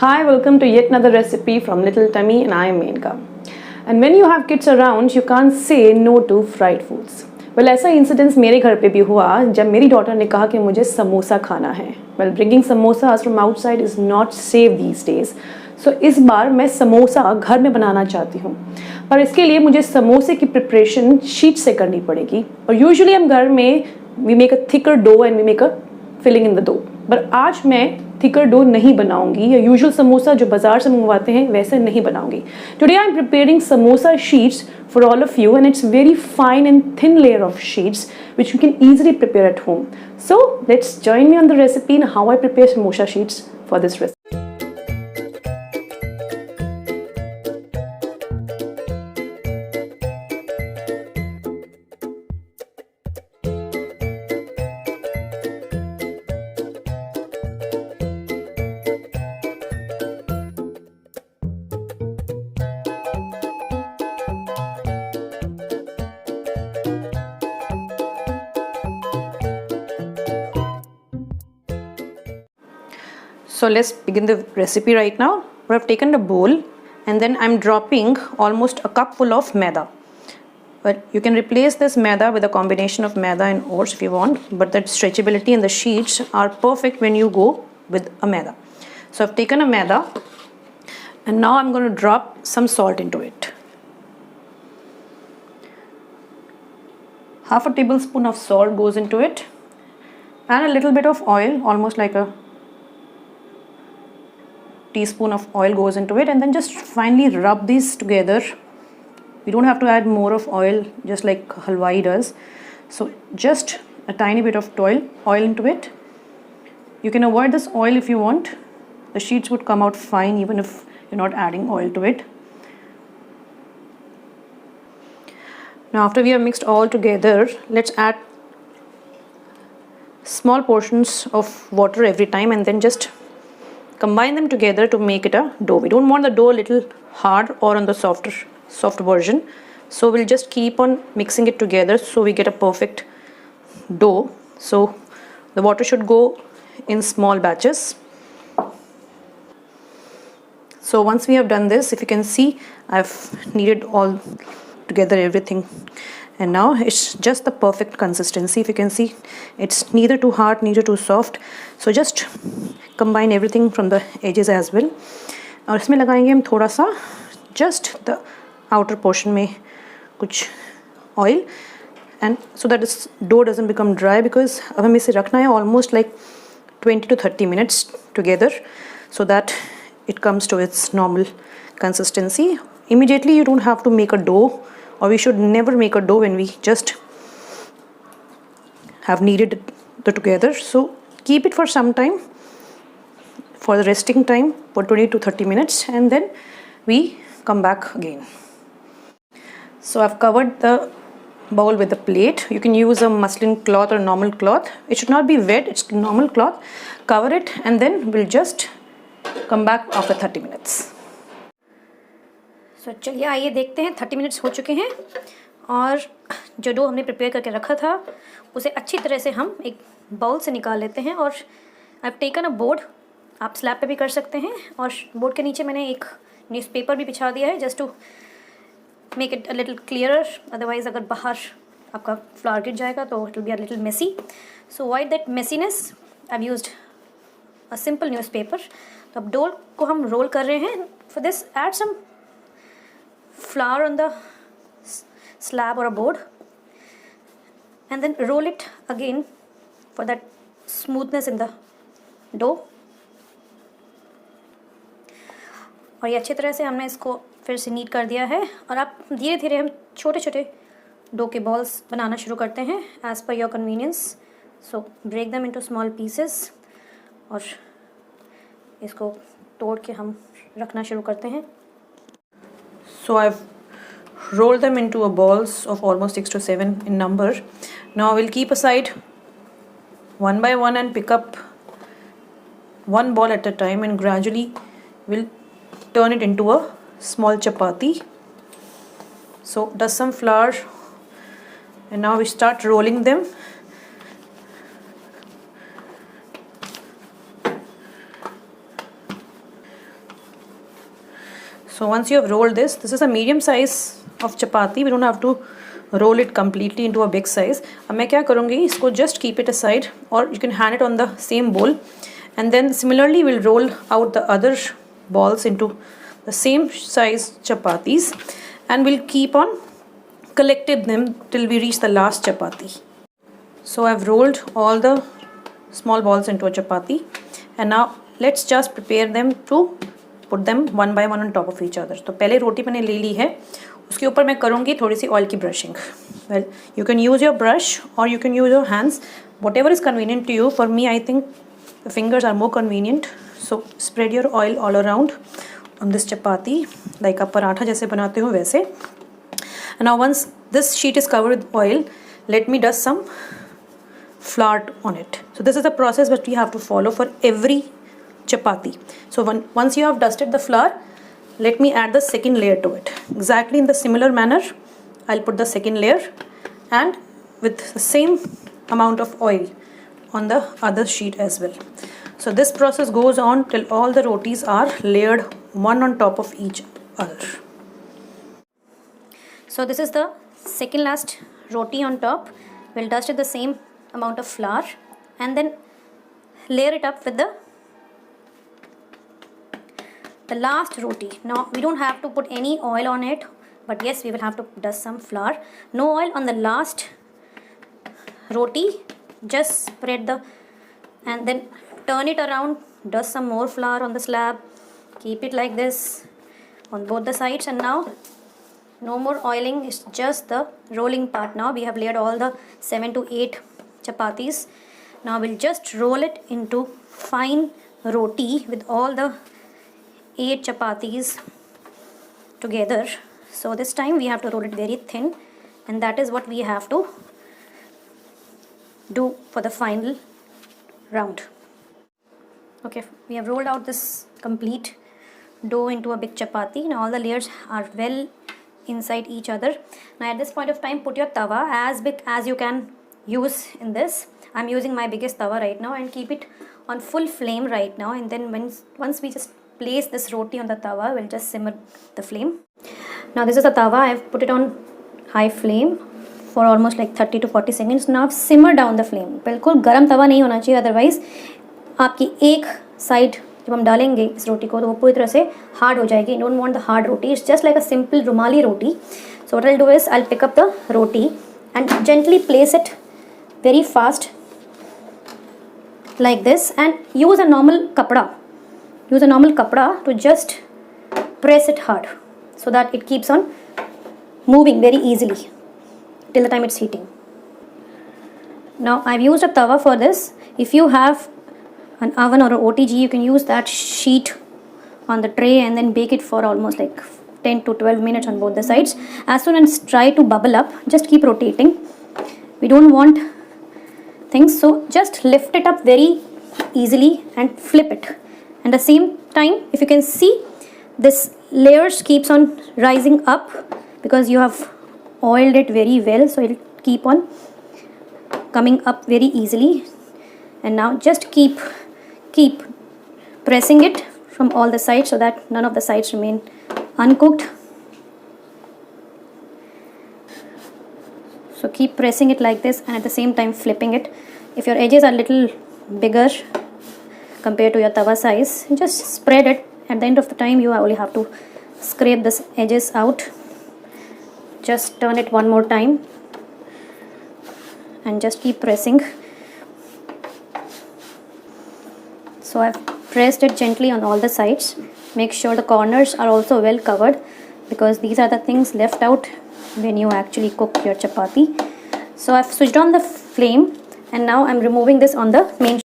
Hi, welcome to yet another recipe from Little Tummy and I am Menka. And when you have kids around, you can't say no to fried foods. Well, ऐसा incidence मेरे घर पे भी हुआ जब मेरी daughter ने कहा कि मुझे समोसा खाना है. Well, bringing samosas from outside is not safe these days. So इस बार मैं समोसा घर में बनाना चाहती हूँ. पर इसके लिए मुझे समोसे की प्रिपरेशन शीट से करनी पड़ेगी. और यूजुअली हम घर में we make a thicker dough and we make a filling in the dough. पर आज मैं थिकर डो नहीं बनाऊंगी या यूजुअल समोसा जो बाजार से मंगवाते हैं वैसे नहीं बनाऊंगी. Today I am preparing samosa sheets for all of you, and it's very fine and thin layer of sheets which you can easily prepare at home. So let's join me on the recipe and how I prepare samosa sheets for this recipe. So let's begin the recipe right now. I've taken a bowl and then I'm dropping almost a cup full of maida. But you can replace this maida with a combination of maida and oats if you want, but that stretchability and the sheets are perfect when you go with a maida. So I've taken a maida and now I'm going to drop some salt into it. Half a tablespoon of salt goes into it and a little bit of oil, almost like a teaspoon of oil goes into it, and then just finely rub these together. You don't have to add more of oil just like halwai does. So just a tiny bit of oil into it. You can avoid this oil if you want. The sheets would come out fine even if you're not adding oil to it. Now after we have mixed all together, let's add small portions of water every time and then just combine them together to make it a dough. We don't want the dough a little hard or on the soft version. So we'll just keep on mixing it together so we get a perfect dough. So the water should go in small batches. So once we have done this, if you can see, I've kneaded all together everything. And now it's just the perfect consistency. If you can see, it's neither too hard, neither too soft. So just combine everything from the edges as well. और इसमें लगाएंगे हम थोड़ा सा just the outer portion में कुछ oil, and so that this dough doesn't become dry, because अब हमें इसे रखना है almost like 20 to 30 minutes together so that it comes to its normal consistency. Immediately you don't have to make a dough, or we should never make a dough when we just have kneaded it together. So keep it for some time, for the resting time, for 20 to 30 minutes, and then we come back again. So I've covered the bowl with a plate. You can use a muslin cloth or normal cloth. It should not be wet, it's normal cloth. Cover it and then we'll just come back after 30 minutes. तो चलिए आइए देखते हैं. 30 minutes हो चुके हैं और जो डो हमने प्रिपेयर करके रखा था उसे अच्छी तरह से हम एक बाउल से निकाल लेते हैं. और I have taken a board, आप स्लैब पे भी कर सकते हैं, और बोर्ड के नीचे मैंने एक न्यूज़पेपर भी बिछा दिया है just to make it a little clearer. Otherwise अगर बाहर आपका फ्लावर गिर जाएगा तो it will be a little messy. So avoid that messiness, I have used a simple newspaper. तो अब डो को हम रोल कर रहे हैं. For this add some flour on the slab or a board and then roll it again for that smoothness in the dough. और ये अच्छी तरह से हमने इसको फिर से नीट कर दिया है. और आप धीरे धीरे हम छोटे छोटे डो के बॉल्स बनाना शुरू करते हैं as per your convenience. So break them into small pieces और इसको तोड़ के हम रखना शुरू करते हैं. So I've rolled them into a balls of almost 6 to 7 in number. Now we'll keep aside one by one and pick up one ball at a time, and gradually we'll turn it into a small chapati. So dust some flour and now we start rolling them. So once you have rolled this is a medium size of chapati. We don't have to roll it completely into a big size. अब मैं क्या करूँगी, इसको just keep it aside, or you can hand it on the same bowl, and then similarly we'll roll out the other balls into the same size chapatis, and we'll keep on collecting them till we reach the last chapati. So I've rolled all the small balls into a chapati, and now let's just prepare them to put them one by one on top of each other. तो पहले रोटी मैंने ले ली है, उसके ऊपर मैं करूँगी थोड़ी सी ऑयल की brushing. Well, you can use your brush or you can use your hands, whatever is convenient to you. For me, I think the fingers are more convenient. So spread your oil all around on this chapati, like आप पराठा जैसे बनाते हो वैसे. And now once this sheet is covered with oil, let me dust some flour on it. So this is the process that we have to follow for every chapati. So once you have dusted the flour, let me add the second layer to it. Exactly in the similar manner, I'll put the second layer, and with the same amount of oil on the other sheet as well. So this process goes on till all the rotis are layered one on top of each other. So this is the second last roti on top. We'll dust it the same amount of flour and then layer it up with the last roti. Now we don't have to put any oil on it, but yes, we will have to dust some flour. No oil on the last roti. Just spread and then turn it around, dust some more flour on the slab, keep it like this on both the sides, and now no more oiling, it's just the rolling part. Now we have layered all the 7 to 8 chapatis. Now we'll just roll it into fine roti with all the 8 chapatis together. So this time we have to roll it very thin, and that is what we have to do for the final round. Okay, we have rolled out this complete dough into a big chapati. Now all the layers are well inside each other. Now at this point of time, put your tawa as big as you can use in this. I'm using my biggest tawa right now, and keep it on full flame right now, and then once we just place this roti on the tawa, we'll just simmer the flame. Now this is the tawa. I've put it on high flame for almost like 30 to 40 seconds. Now simmer down the flame. बिल्कुल गरम तवा नहीं होना चाहिए, otherwise आपकी एक side जब हम डालेंगे इस रोटी को तो वो पूरी तरह से हार्ड हो जाएगी. You don't want the hard roti. It's just like a simple rumali roti. So what I'll do is I'll pick up the roti and gently place it very fast like this, and use a normal kapda. Use a normal kapda to just press it hard so that it keeps on moving very easily till the time it's heating. Now I've used a tawa for this. If you have an oven or an OTG, you can use that sheet on the tray and then bake it for almost like 10 to 12 minutes on both the sides. As soon as try to bubble up, just keep rotating. We don't want things, so just lift it up very easily and flip it. And at the same time, if you can see, this layers keeps on rising up because you have oiled it very well, so it'll keep on coming up very easily. And now just keep pressing it from all the sides so that none of the sides remain uncooked. So keep pressing it like this, and at the same time flipping it. If your edges are little bigger compared to your tawa size, just spread it. At the end of the time, you only have to scrape this edges out. Just turn it one more time and just keep pressing. So I've pressed it gently on all the sides. Make sure the corners are also well covered, because these are the things left out when you actually cook your chapati. So I've switched on the flame, and now I'm removing this on the main.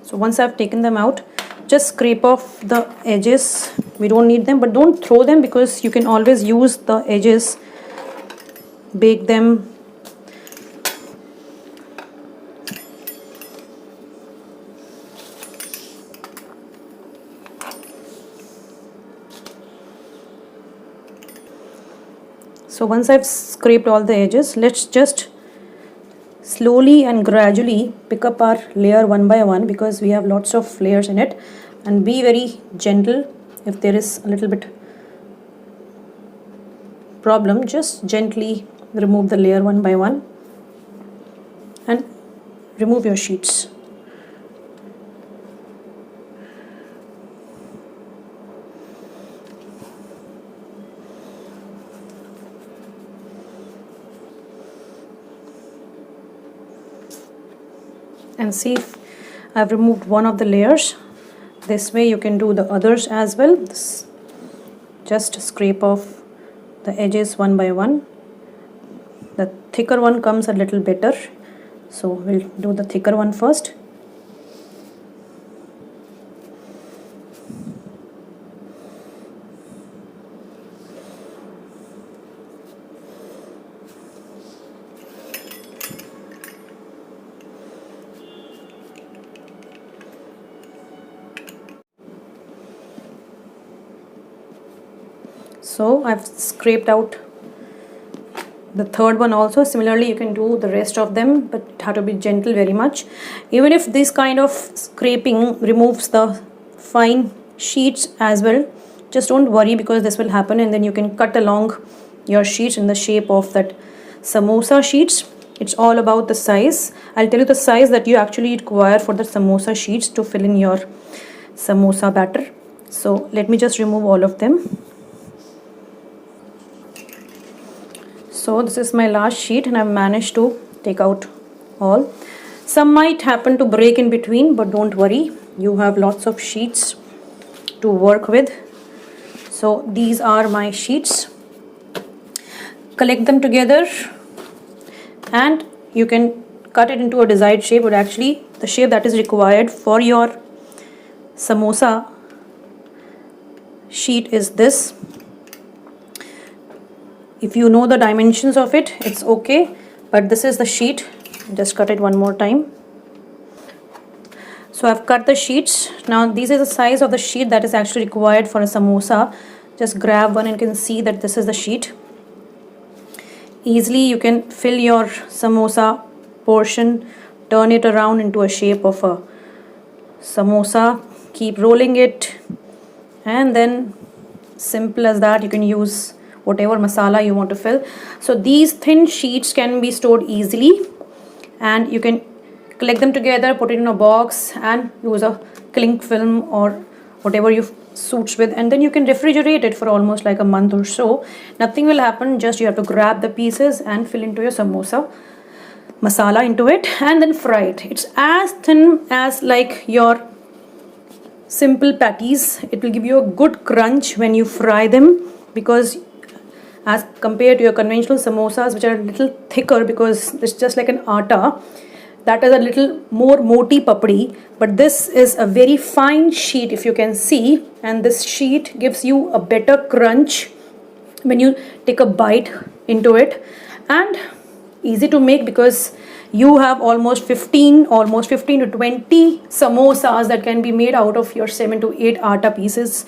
So once I've taken them out, just scrape off the edges. We don't need them, but don't throw them, because you can always use the edges, bake them. So once I've scraped all the edges, let's just slowly and gradually pick up our layer one by one, because we have lots of layers in it, and be very gentle if there is a little bit problem, just gently remove the layer one by one and remove your sheets. And see if I've removed one of the layers. This way you can do the others as well. Just scrape off the edges one by one. The thicker one comes a little better, so we'll do the thicker one first. So I've scraped out the third one also. Similarly you can do the rest of them, but it have to be gentle very much. Even if this kind of scraping removes the fine sheets as well, just don't worry, because this will happen, and then you can cut along your sheets in the shape of that samosa sheets. It's all about the size. I'll tell you the size that you actually require for the samosa sheets to fill in your samosa batter. So let me just remove all of them. So this is my last sheet and I've managed to take out all. Some might happen to break in between, but don't worry, you have lots of sheets to work with. So these are my sheets. Collect them together and you can cut it into a desired shape, but actually the shape that is required for your samosa sheet is this. If you know the dimensions of it, it's okay, but this is the sheet. Just cut it one more time. So I've cut the sheets. Now this is the size of the sheet that is actually required for a samosa. Just grab one and you can see that this is the sheet. Easily you can fill your samosa portion, turn it around into a shape of a samosa, keep rolling it, and then simple as that, you can use whatever masala you want to fill. So these thin sheets can be stored easily, and you can collect them together, put it in a box and use a cling film or whatever you suits with, and then you can refrigerate it for almost like a month or so. Nothing will happen, just you have to grab the pieces and fill into your samosa masala into it and then fry it. It's as thin as like your simple patties. It will give you a good crunch when you fry them, because as compared to your conventional samosas, which are a little thicker because it's just like an atta, that is a little more moti papdi, but this is a very fine sheet, if you can see, and this sheet gives you a better crunch when you take a bite into it, and easy to make because you have almost 15 to 20 samosas that can be made out of your 7 to 8 atta pieces,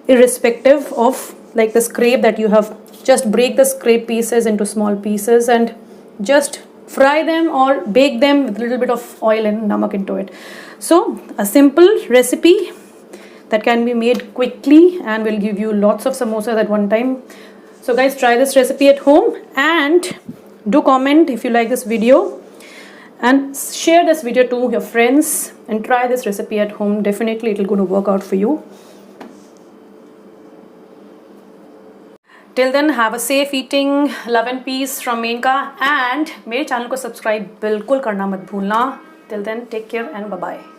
irrespective of like the scrape that you have. Just break the scrape pieces into small pieces and just fry them or bake them with a little bit of oil and namak into it. So a simple recipe that can be made quickly and will give you lots of samosas at one time. So guys, try this recipe at home and do comment if you like this video, and share this video to your friends and try this recipe at home. Definitely it will going to work out for you. Till then, have a safe eating, love and peace from Menka, and मेरे channel को subscribe बिल्कुल करना मत भूलना. Till then, take care and bye bye.